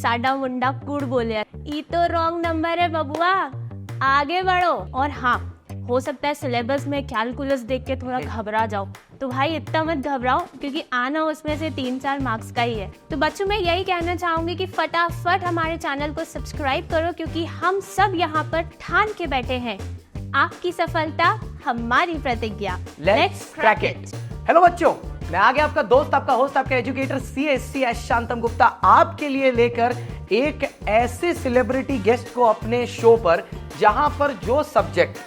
साडा मुंडा कूड़ बोले, ई तो रॉन्ग नंबर है बबुआ, आगे बढ़ो। और हाँ, हो सकता है सिलेबस में कैलकुलस देख के थोड़ा घबरा जाओ, तो भाई इतना मत घबराओ, क्योंकि आना उसमें से 3-4 मार्क्स का ही है। तो बच्चों मैं यही कहना चाहूंगी कि फटाफट हमारे चैनल को सब्सक्राइब करो, क्योंकि हम सब यहाँ पर ठान के बैठे हैं, आपकी सफलता हमारी प्रतिज्ञा। Let's crack it. हेलो बच्चों, मैं आ गया आपका दोस्त, आपका होस्ट, आपका एजुकेटर CSC शांतम गुप्ता, आपके लिए लेकर एक ऐसे सेलिब्रिटी गेस्ट को अपने शो पर, जहां पर जो सब्जेक्ट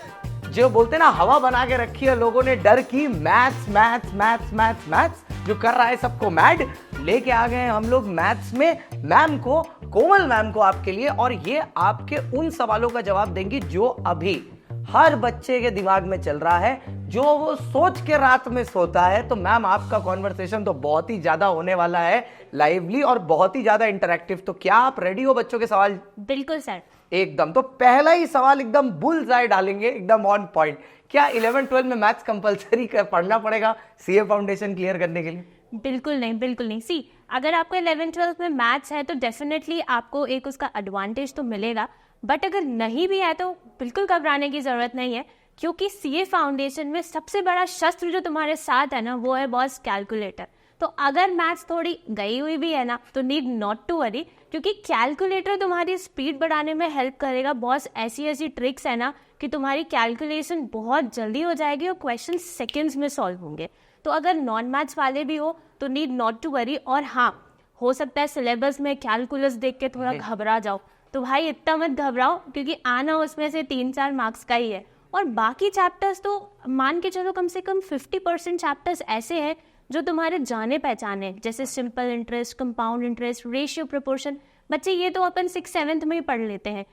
जो बोलते ना हवा बना के रखी है लोगों ने डर की, maths maths maths maths maths जो कर रहा है सबको मैड, लेके आ गए हम लोग मैथ्स में मैम को, कोमल मैम को आपके लिए। और ये आपके उन सवालों का जवाब देंगी जो अभी हर बच्चे के दिमाग में चल रहा है, जो वो सोच के रात में सोता है। तो मैम आपका कॉन्वर्सेशन तो बहुत ही ज्यादा होने वाला है, लाइवली और बहुत ही ज्यादा इंटरैक्टिव। तो क्या आप रेडी हो बच्चों के सवाल? बिल्कुल सर, एकदम। तो पहला ही सवाल एकदम बुल्सआई डालेंगे, एकदम ऑन पॉइंट। क्या 11-12 में मैथ्स कंपलसरी पढ़ना पड़ेगा CA फाउंडेशन क्लियर करने के लिए? बिल्कुल नहीं, बिल्कुल नहीं। सी, अगर आपको 11-12 में मैथ्स है तो डेफिनेटली आपको एक उसका एडवांटेज तो मिलेगा, बट अगर नहीं भी है तो बिल्कुल घबराने की जरूरत नहीं है, क्योंकि CA फाउंडेशन में सबसे बड़ा शस्त्र जो तुम्हारे साथ है ना, वो है बॉस कैलकुलेटर। तो अगर मैथ्स थोड़ी गई हुई भी है ना, तो नीड नॉट टू वरी, क्योंकि कैलकुलेटर तुम्हारी स्पीड बढ़ाने में हेल्प करेगा। बॉस ऐसी ऐसी ट्रिक्स है ना कि तुम्हारी कैलकुलेशन बहुत जल्दी हो जाएगी और क्वेश्चन सेकेंड्स में सॉल्व होंगे। तो अगर नॉन मैथ्स वाले भी हो तो नीड नॉट टू वरी। और हाँ, हो सकता है सिलेबस में कैलकुलस देख के थोड़ा घबरा जाओ, तो भाई इतना मत घबराओ, क्योंकि आना उसमें से 3-4 मार्क्स का ही है। और बाकी चैप्टर्स तो मान के चलो कम से कम 50% चैप्टर्स ऐसे हैं जो तुम्हारे जाने पहचाने, जैसे simple interest, compound interest, ratio, proportion. बच्चे ये तो अपन 6-7th में ही पढ़ लेते हैं।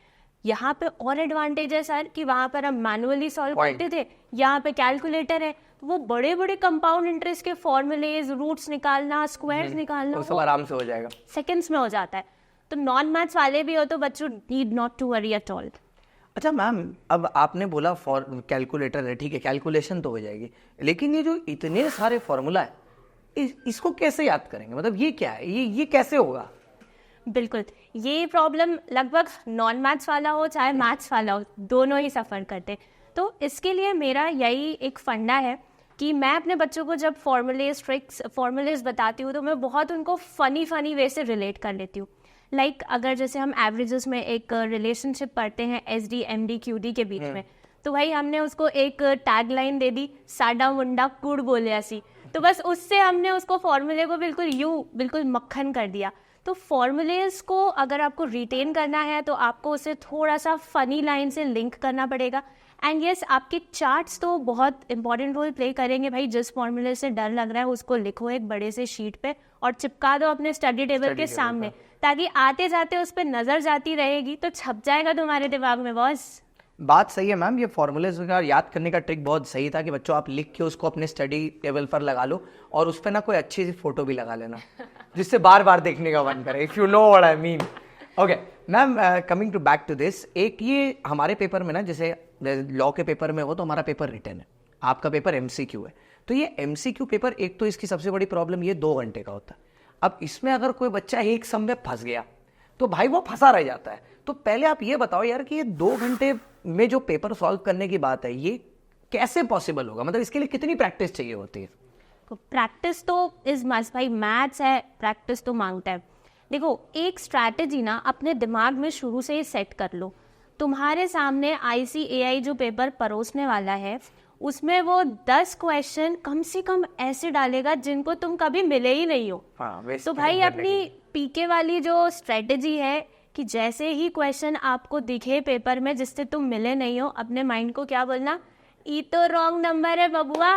यहाँ पे और एडवांटेज है सर कि वहाँ पर हम मैनुअली सॉल्व करते थे, यहाँ पे कैलकुलेटर है, तो वो बड़े बड़े कंपाउंड इंटरेस्ट के फॉर्मूलेज, रूट्स निकालना, स्क्वायर्स निकालना, वो सब आराम से हो जाएगा, सेकेंड्स में हो जाता है। तो नॉन मैथ्स वाले भी हो तो बच्चों need not to worry at all. अच्छा मैम, अब आपने बोला फॉर कैलकुलेटर है, ठीक है, कैलकुलेशन तो हो जाएगी, लेकिन ये जो इतने सारे फॉर्मूला है, इसको कैसे याद करेंगे? मतलब ये क्या है, ये कैसे होगा? बिल्कुल, ये प्रॉब्लम लगभग नॉन मैथ्स वाला हो चाहे मैथ्स वाला हो, दोनों ही सफ़र करते। तो इसके लिए मेरा यही एक फंडा है कि मैं अपने बच्चों को जब फॉर्मूलेज, ट्रिक्स, फॉर्मूलेज बताती हूँ तो मैं बहुत उनको फ़नी वे से रिलेट कर लेती हूँ। लाइक अगर जैसे हम एवरेजेस में एक रिलेशनशिप पढ़ते हैं SD, MD, QD के बीच में, तो भाई हमने उसको एक टैग लाइन दे दी, साडा मुंडा कूड़ बोले ऐसी, तो बस उससे हमने उसको फॉर्मूले को बिल्कुल मक्खन कर दिया। तो फॉर्मूलेज को अगर आपको रिटेन करना है तो आपको उसे थोड़ा सा फनी लाइन से लिंक करना पड़ेगा। एंड यस, आपके चार्ट्स तो बहुत इंपॉर्टेंट रोल प्ले करेंगे। भाई जिस फॉर्मूले से डर लग रहा है उसको लिखो एक बड़े से शीट पे और चिपका दो अपने स्टडी टेबल के सामने, ताकि आते जाते उस पर नजर जाती रहेगी तो छप जाएगा तुम्हारे दिमाग में बॉस। बात सही है मैम, ये फॉर्मूलेज का याद करने का ट्रिक बहुत सही था कि बच्चों आप लिख के उसको अपने स्टडी टेबल पर लगा लो और उस पर ना कोई अच्छी सी फोटो भी लगा लेना जिससे बार बार देखने का मन करे, if you know what I mean. Okay ma'am, coming to back to this, एक ये हमारे पेपर में ना, जैसे लॉ के पेपर में हो तो हमारा पेपर रिटन है, आपका पेपर MCQ है। तो ये MCQ पेपर, एक तो इसकी सबसे बड़ी प्रॉब्लम ये 2 घंटे का होता है। अब इसमें अगर कोई बच्चा एक सम में फंस गया तो भाई वो फंसा रह जाता है। तो पहले आप ये बताओ यार कि ये 2 घंटे में जो पेपर सॉल्व करने की बात है, ये कैसे पॉसिबल होगा? मतलब इसके लिए कितनी प्रैक्टिस चाहिए होती है? प्रैक्टिस तो इज मस्ट भाई, मैथ्स है, प्रैक्टिस तो मांगता है। देखो, एक स्ट्रैटेजी ना अपने दिमाग में शुरू से ही सेट कर लो। तुम्हारे सामने ICAI जो पेपर परोसने वाला है, उसमें वो 10 क्वेश्चन कम से कम ऐसे डालेगा जिनको तुम कभी मिले ही नहीं हो। तो भाई अपनी PK वाली जो स्ट्रेटेजी है कि जैसे ही क्वेश्चन आपको दिखे पेपर में जिससे तुम मिले नहीं हो, अपने माइंड को क्या बोलना, ई तो रॉन्ग नंबर है बबुआ,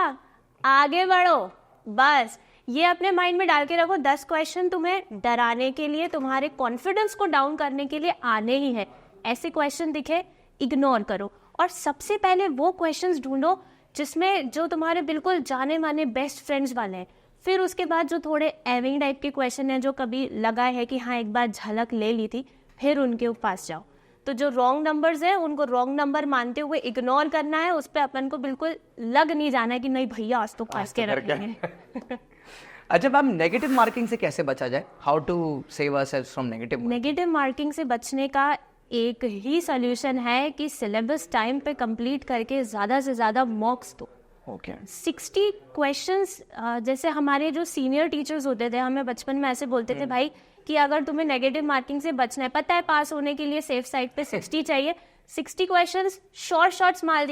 आगे बढ़ो। बस ये अपने माइंड में डाल के रखो। 10 क्वेश्चन तुम्हें डराने के लिए, तुम्हारे कॉन्फिडेंस को डाउन करने के लिए आने ही है। ऐसे क्वेश्चन दिखे, इग्नोर करो और सबसे पहले वो क्वेश्चंस ढूंढो जिसमें जो तुम्हारे बिल्कुल जाने माने बेस्ट फ्रेंड्स वाले हैं। फिर उसके बाद जो थोड़े एविंग टाइप के क्वेश्चन हैं, जो कभी लगा है कि हाँ एक बार झलक ले ली थी, फिर उनके पास जाओ। तो जो रॉन्ग नंबर्स हैं उनको रॉन्ग नंबर मानते हुए इग्नोर करना है, उस पर अपन को बिल्कुल लग नहीं जाना है कि नहीं भैया आज तो पास के रखेंगे। अच्छा मैम, नेगेटिव मार्किंग से कैसे बचा जाए? How to save ourselves from negative? Negative marking से बचने का एक ही सॉल्यूशन है कि सिलेबस टाइम पे कंप्लीट करके ज़्यादा से ज़्यादा मॉक्स दो। ओके 60 क्वेश्चंस, जैसे हमारे जो सीनियर टीचर्स होते थे हमें बचपन में ऐसे बोलते थे भाई कि अगर तुम्हें नेगेटिव मार्किंग से बचना है, पता है पास होने के लिए सेफ साइड पे 60 चाहिए, 60 क्वेश्चंस शॉर्ट्स मार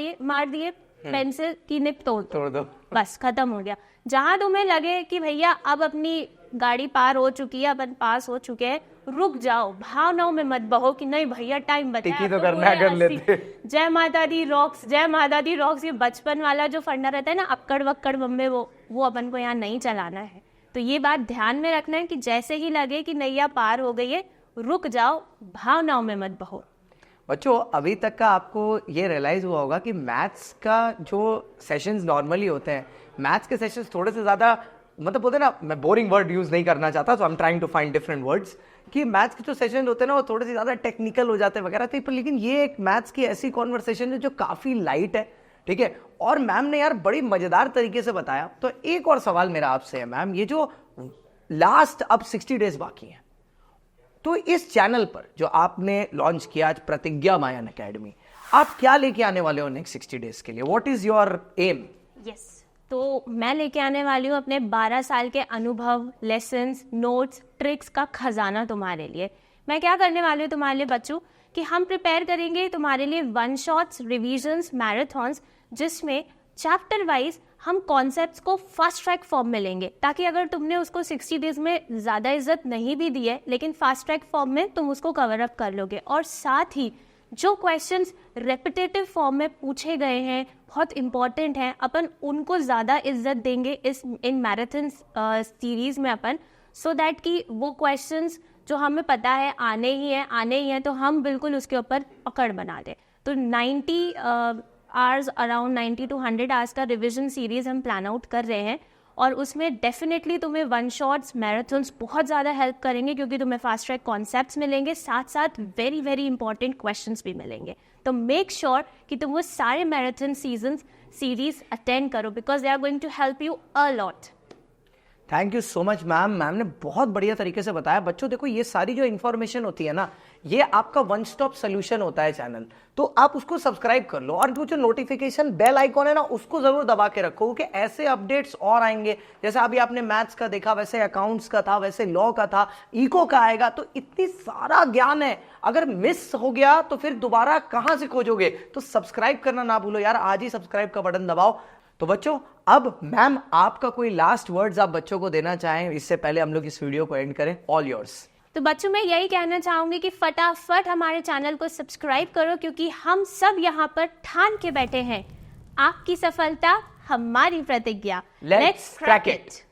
दिए पेंसिल की निप तोड़ दो, बस खत्म हो गया। जहां तुम्हें लगे कि भैया अब अपनी गाड़ी पार हो चुकी है, अपन पास हो चुके हैं, रुक जाओ, भावनाओं में मत बहो कि नहीं भैया टाइम बचा है, तो करना है कर लेते। जय माता दी रॉक्स, जय माता दी रॉक्स, ये बचपन वाला जो फंडा रहता है ना अक्कड़ वक्कड़ बम्बे, वो अपन को यहाँ नहीं चलाना है। तो ये बात ध्यान में रखना है कि जैसे ही लगे कि नैया पार हो गई है, रुक जाओ, भावनाओं में मत बहो। बच्चों, अभी तक का आपको ये रियलाइज हुआ होगा कि मैथ्स का जो सेशंस नॉर्मली होते हैं, मैथ्स के सेशंस थोड़े से ज़्यादा, मतलब बोलते हैं ना, मैं बोरिंग वर्ड यूज़ नहीं करना चाहता, तो I am trying to find different words, कि मैथ्स के जो सेशन होते हैं ना वो थोड़े से ज़्यादा टेक्निकल हो जाते हैं वगैरह, तो पर लेकिन ये एक मैथ्स की ऐसी कॉन्वर्सेशन है जो काफ़ी लाइट है, ठीक है, और मैम ने यार बड़ी मज़ेदार तरीके से बताया। तो एक और सवाल मेरा आपसे है मैम, ये जो लास्ट अब 60 डेज बाकी हैं, तो इस चैनल पर जो आपने लॉन्च किया आज प्रतिज्ञा मायन अकेडमी, आप क्या लेके आने वाले हो नेक्स्ट 60 डेज के लिए? What is your aim? Yes, तो मैं लेके आने वाली हूँ अपने 12 साल के अनुभव, लेसन्स, नोट्स, ट्रिक्स का खजाना तुम्हारे लिए। मैं क्या करने वाली हूँ तुम्हारे लिए बच्चों, कि हम प्रिपेयर करेंगे तुम्हारे लिए वन शॉट्स, रिविजन्स, मैराथन्स, जिसमें चैप्टर वाइज हम कॉन्सेप्ट्स को फास्ट ट्रैक फॉर्म में लेंगे, ताकि अगर तुमने उसको 60 डेज में ज़्यादा इज्जत नहीं भी दी है, लेकिन फास्ट ट्रैक फॉर्म में तुम उसको कवर अप कर लोगे। और साथ ही जो क्वेश्चंस रेपिटेटिव फॉर्म में पूछे गए हैं, बहुत इंपॉर्टेंट हैं, अपन उनको ज़्यादा इज्जत देंगे इन मैराथन सीरीज़ में अपन, सो दैट कि वो क्वेश्चंस जो हमें पता है आने ही हैं, तो हम बिल्कुल उसके ऊपर पकड़ बना दें। तो 90 आवर्स, अराउंड 90 to 100 आवर्स का रिविजन सीरीज़ हम प्लान आउट कर रहे हैं, और उसमें डेफिनेटली तुम्हें वन शॉट्स, मैराथन्स बहुत ज़्यादा हेल्प करेंगे, क्योंकि तुम्हें फास्ट ट्रैक कॉन्सेप्ट्स मिलेंगे, साथ साथ वेरी वेरी इंपॉर्टेंट क्वेश्चंस भी मिलेंगे। तो मेक श्योर कि तुम वो सारे मैराथन सीरीज अटेंड करो, because they are going to help you a lot. Thank you so much ma'am, ma'am ने बहुत बढ़िया तरीके से बताया। बच्चों देखो, ये सारी जो इन्फॉर्मेशन होती है ना, ये आपका वन स्टॉप सोल्यूशन होता है चैनल, तो आप उसको सब्सक्राइब कर लो, और जो नोटिफिकेशन बेल आइकॉन है ना, उसको जरूर दबा के रखो, क्योंकि ऐसे अपडेट्स और आएंगे। जैसे अभी आपने मैथ्स का देखा, वैसे अकाउंट्स का था, वैसे लॉ का था, इको का आएगा, तो इतनी सारा ज्ञान है, अगर मिस हो गया तो फिर दोबारा कहां से खोजोगे? तो सब्सक्राइब करना ना भूलो यार, आज ही सब्सक्राइब का बटन दबाओ। तो बच्चों, अब मैम आपका कोई लास्ट वर्ड्स आप बच्चों को देना चाहें, इससे पहले हम लोग इस वीडियो को एंड करें? All yours. तो बच्चों, मैं यही कहना चाहूंगी कि फटाफट हमारे चैनल को सब्सक्राइब करो, क्योंकि हम सब यहाँ पर ठान के बैठे हैं, आपकी सफलता हमारी प्रतिज्ञा। Let's crack it.